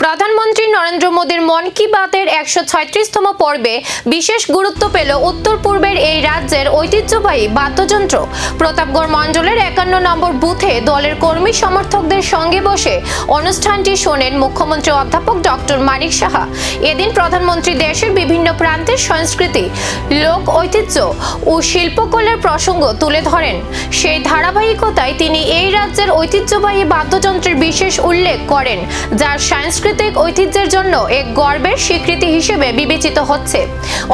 প্রধানমন্ত্রী নরেন্দ্র মোদীর মন কি বাতের 136তম পর্বে বিশেষ গুরুত্ব পেল উত্তর পূর্বের এই রাজ্যের ঐতিহ্যবাহী বাদ্যযন্ত্র। প্রতাপগড় মণ্ডলের 51 নম্বর বুথে দলের কর্মী সমর্থকদের সঙ্গে বসে অনুষ্ঠানটি শোনেন মুখ্যমন্ত্রী অধ্যাপক ডক্টর মানিক সাহা। এদিন প্রধানমন্ত্রী দেশের বিভিন্ন প্রান্তের সংস্কৃতি, লোক ঐতিহ্য ও শিল্পকলার প্রসঙ্গ তুলে ধরেন। সেই ধারাবাহিকতায় তিনি এই রাজ্যের ঐতিহ্যবাহী বাদ্যযন্ত্রের বিশেষ উল্লেখ করেন, যার সাংস্কৃতিক ঐতিহ্যের জন্য এক গর্বের স্বীকৃতি হিসেবে বিবেচিত হচ্ছে।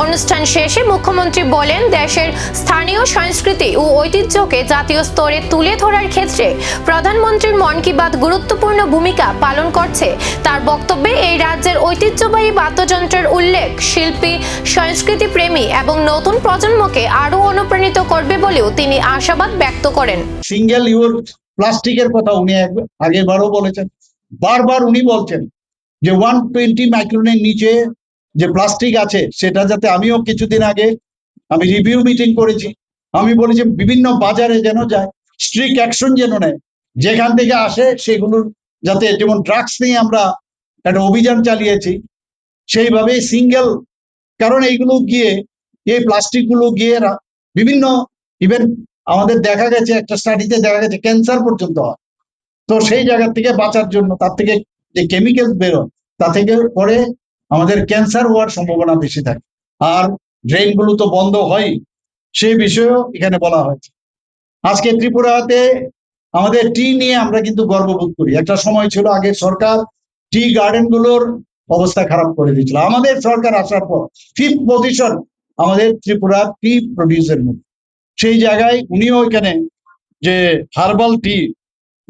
অনুষ্ঠান শেষে মুখ্যমন্ত্রী বলেন, দেশের স্থানীয় সংস্কৃতি ও ঐতিহ্যকে জাতীয় স্তরে তুলে ধরার ক্ষেত্রে প্রধানমন্ত্রীর মন কি বাত গুরুত্বপূর্ণ ভূমিকা পালন করছে। তার বক্তব্যে এই রাজ্যের ঐতিহ্যবাহী বাদ্যযন্ত্রের উল্লেখ শিল্পী, সংস্কৃতি প্রেমী এবং নতুন প্রজন্মকে আরো অনুপ্রাণিত করবে বলেও তিনি আশাবাদ ব্যক্ত করেন। সিঙ্গেল ইউজ প্লাস্টিকের কথা উনি আগেরবারও বলেছেন, বারবার উনি বলছেন যে 120 মাইক্রনের নিচে যে প্লাস্টিক আছে সেটা যাতে, আমিও কিছুদিন আগে আমি রিভিউ মিটিং করেছি, আমি বলেছি বিভিন্ন বাজারে যেন যায়, স্ট্রিক্ট অ্যাকশন যেন নেয়, যেখান থেকে আসে সেগুলোর যাতে, যেমন ড্রাগস নিয়ে আমরা একটা অভিযান চালিয়েছি সেইভাবে সিঙ্গেল, কারণ এইগুলো গিয়ে, এই প্লাস্টিক গুলো গিয়ে বিভিন্ন, ইভেন আমাদের দেখা গেছে একটা স্টাডিতে দেখা গেছে ক্যান্সার পর্যন্ত হয়। তো সেই জায়গা থেকে বাঁচার জন্য, তার থেকে যে কেমিক্যাল বেরোয় তা থেকে পরে আমাদের ক্যান্সার হওয়ার সম্ভাবনা বেশি থাকে। আর ড্রেন গুলো তো বন্ধ হয়, সেই বিষয়েও এখানে বলা হয়েছে। আজকে ত্রিপুরাতে আমাদের টি নিয়ে আমরা কিন্তু গর্ববোধ করি। একটা সময় ছিল আগের সরকার টি গার্ডেন গুলোর অবস্থা খারাপ করে দিয়েছিল, আমাদের সরকার আসার পর 5th পজিশন আমাদের ত্রিপুরা টি প্রডিউসের মধ্যে। সেই জায়গায় উনিও এখানে যে হার্বাল টি,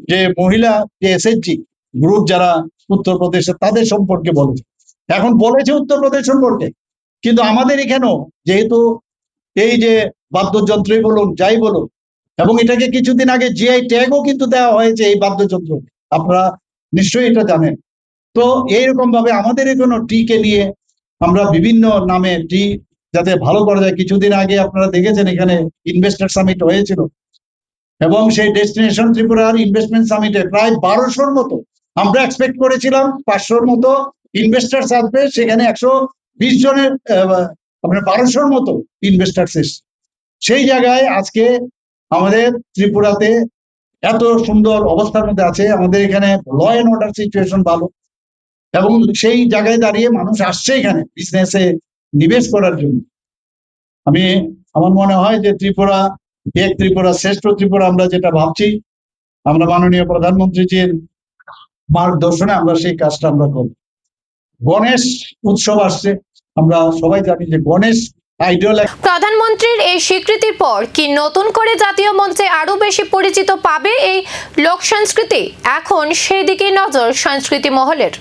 যে মহিলা যে এসএইচজি গ্রুপ যারা উত্তরপ্রদেশের, তাদের সম্পর্কে বলেছে, এখন বলেছে উত্তরপ্রদেশ সম্পর্কে, কিন্তু আমাদের এখানেও যেহেতু এই যে বাদ্যযন্ত্রই বলুন, যাই বলুন, এবং এটাকে কিছুদিন আগে জিআই ট্যাগও কিন্তু দেওয়া হয়েছে এই বাদ্যযন্ত্র, আপনারা নিশ্চয়ই এটা জানেন। তো এইরকম ভাবে আমাদের এখানে টি কে নিয়ে আমরা বিভিন্ন নামে টি যাতে ভালো করা যায়। কিছুদিন আগে আপনারা দেখেছেন এখানে ইনভেস্টার সামিট হয়েছিল, এবং সেই ডেস্টিনেশন ত্রিপুরার ইনভেস্টমেন্ট সামিটে প্রায় 1200-র মতো, আমরা এক্সপেক্ট করেছিলাম 500-র মতো ইনভেস্টার্স আসবে, সেখানে 120 জনের আপনার 1200-র মতো ইনভেস্টার্স এসছে। সেই জায়গায় আজকে আমাদের ত্রিপুরাতে এত সুন্দর অবস্থার মধ্যে আছে, আমাদের এখানে ল অ্যান্ড অর্ডার সিচুয়েশন ভালো, এবং সেই জায়গায় দাঁড়িয়ে মানুষ আসছে এখানে বিজনেসে নিবেশ করার জন্য। আমার মনে হয় যে ত্রিপুরা এক ত্রিপুরা শ্রেষ্ঠ ত্রিপুরা আমরা যেটা ভাবছি, আমরা মাননীয় প্রধানমন্ত্রীজির মার্গদর্শনে আমরা সেই কাজটা আমরা করব। গণেশ উৎসব আসছে, আমরা সবাই জানি যে গণেশ আইডল। প্রধানমন্ত্রীর এই স্বীকৃতির পর কি নতুন করে জাতীয় মঞ্চে আরো বেশি পরিচিত পাবে এই লোক সংস্কৃতি? এখন সেই দিকে নজর সংস্কৃতি মহলের।